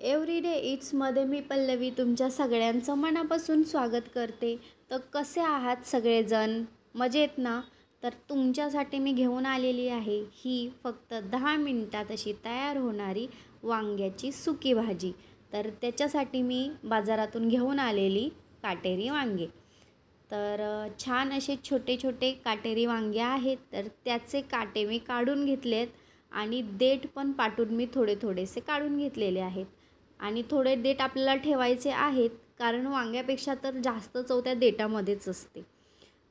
Everyday ईट्समध्ये मी पल्लवी तुमच्या सगळ्यांचं मनापासून स्वागत करते. तर कसे आहात सगळेजण? मजेत ना? तर तुमच्यासाठी मी घेऊन आलेली आहे ही फक्त 10 मिनिटात अशी तयार होणारी वांग्याची सुकी भाजी. तर त्याच्यासाठी मी बाजारातून घेऊन आलेली काटेरी वांगे. तर छान असे छोटे छोटे काटेरी वांगे आहेत. तर त्याचे काटे मी काढून घेतलेत आणि देठ पण पाटून मी थोडेसे काढून घेतलेले आहेत. आणि थोडे देठ आपल्याला ठेवायचे आहेत, कारण वांग्यापेक्षा तर जास्त चव त्या देठामध्येच असते.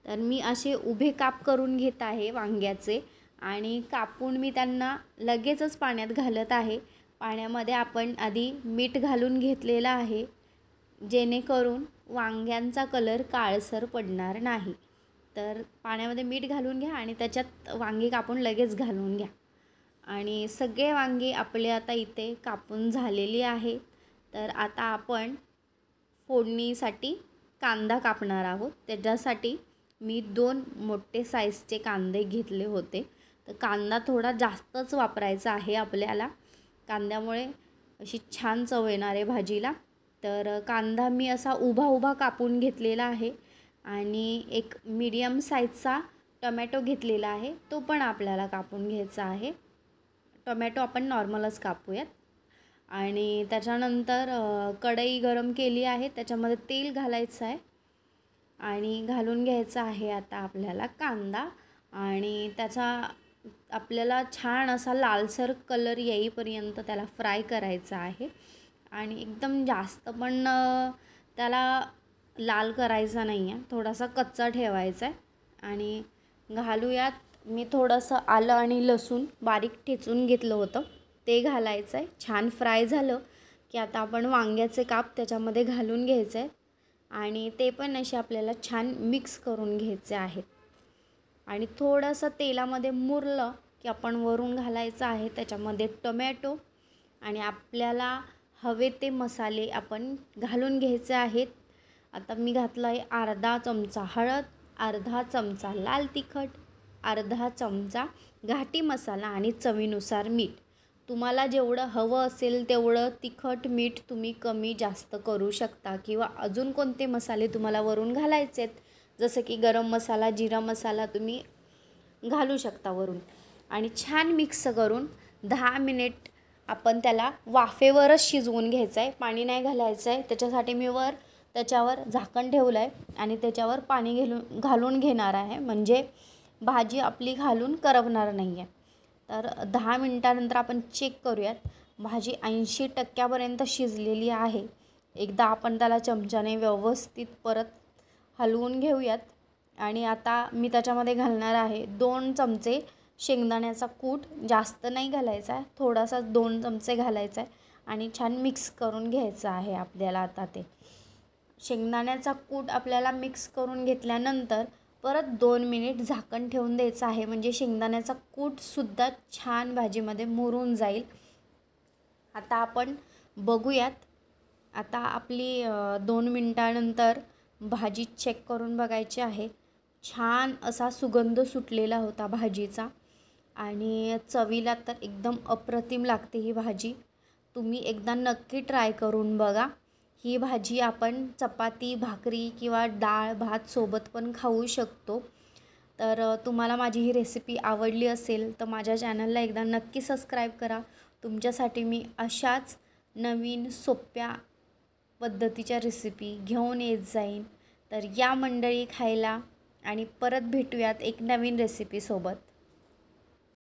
तर मी असे उभे काप करून घेत आहे वांग्याचे आणि कापून मी त्यांना लगेचच पाण्यात घालत आहे. पाण्यामध्ये आपण आधी मीठ घालून घेतलेलं आहे, जेणेकरून वांग्यांचा कलर काळसर पडणार नाही. तर पाण्यामध्ये मीठ घालून घ्या आणि त्याच्यात वांगी कापून लगेच घालून घ्या. आणि सगळे वांगी आपले आता इथे कापून झालेली आहे. तर आता आपण फोडणीसाठी कांदा कापणार आहोत. त्याच्यासाठी मी 2 मोठे साईजचे कांदे घेतले होते. तर कांदा थोडा जास्तच वापरायचा आहे आपल्याला, कांद्यामुळे अशी छान चव येणार आहे भाजीला. तर कांदा मी असा उभा उभा कापून घेतलेला आहे आणि एक मीडियम साईजचा टोमॅटो घेतलेला आहे, तो पण आपल्याला कापून घ्यायचा आहे. टोमॅटो आपण नॉर्मलच कापूयात. आणि त्याच्यानंतर कढई गरम केली आहे, त्याच्यामध्ये तेल घालायचं आहे आणि घालून घ्यायचा आहे आता आपल्याला कांदा. आणि त्याचा आपल्याला छान असा लालसर कलर येईपर्यंत त्याला फ्राय करायचा आहे. आणि एकदम जास्त पण त्याला लाल करायचा नाही आहे, थोडासा कच्चा ठेवायचा आहे. आणि घालूयात, मी थोडंसं आलं आणि लसूण बारीक ठेचून घेतलं होतं, ते घालायचं आहे. छान फ्राय झालं की आता आपण वांग्याचे काप त्याच्यामध्ये घालून घ्यायचे आहेत आणि ते पण असे आपल्याला छान मिक्स करून घ्यायचे आहेत. आणि थोडंसं तेलामध्ये मुरलं की आपण वरून घालायचं आहे त्याच्यामध्ये टोमॅटो आणि आपल्याला हवे ते मसाले आपण घालून घ्यायचे आहेत. आता मी घातलं आहे अर्धा चमचा हळद, अर्धा चमचा लाल तिखट, अर्धा चमचा घाटी मसाला आणि चवीनुसार मीठ. तुम्हाला जेवढं हवं असेल तेवढं तिखट मीठ तुम्ही कमी जास्त करू शकता, किंवा अजून कोणते मसाले तुम्हाला वरून घालायचे आहेत, जसं की गरम मसाला, जिरा मसाला तुम्ही घालू शकता वरून. आणि छान मिक्स करून 10 मिनिट आपण त्याला वाफेवरच शिजवून घ्यायचं आहे, पाणी नाही घालायचं आहे. त्याच्यासाठी मी त्याच्यावर झाकण ठेवलं आहे आणि त्याच्यावर पाणी घालून घेणार आहे, म्हणजे भाजी आपली घालून करपणार नाही आहे. तर 10 मिनिटानंतर आपण चेक करूयात. भाजी 80% शिजलेली आहे. एकदा आपण त्याला चमच्याने व्यवस्थित परत हलवून घेऊयात. आणि आता मी त्याच्यामध्ये घालणार आहे 2 चमचे शेंगदाण्याचा कूट. जास्त नाही घालायचा आहे, थोडासा 2 चमचे घालायचा आहे आणि छान मिक्स करून घ्यायचं आहे आपल्याला. आता ते शेंगदाण्याचा कूट आपल्याला मिक्स करून घेतल्यानंतर परत 2 मिनिट झाकण ठेवून द्यायचं आहे, म्हणजे शेंगदाण्याचा कूटसुद्धा छान भाजीमध्ये मुरून जाईल. आता आपण बघूयात. आता आपली 2 मिनिटानंतर भाजी चेक करून बघायची आहे. छान असा सुगंध सुटलेला होता भाजीचा आणि चवीला तर एकदम अप्रतिम लागते ही भाजी. तुम्ही एकदा नक्की ट्राय करून बघा. ही भाजी आपण चपाती, भाकरी किंवा डाळ भात सोबत पण खाऊ शकतो. तर तुम्हाला माझी ही रेसिपी आवडली असेल तर माझ्या चॅनलला एकदा नक्की सबस्क्राईब करा. तुमच्यासाठी मी अशाच नवीन सोप्या पद्धतीच्या रेसिपी घेऊन येत जाईन. तर या मंडळी खायला, आणि परत भेटूयात एक नवीन रेसिपीसोबत.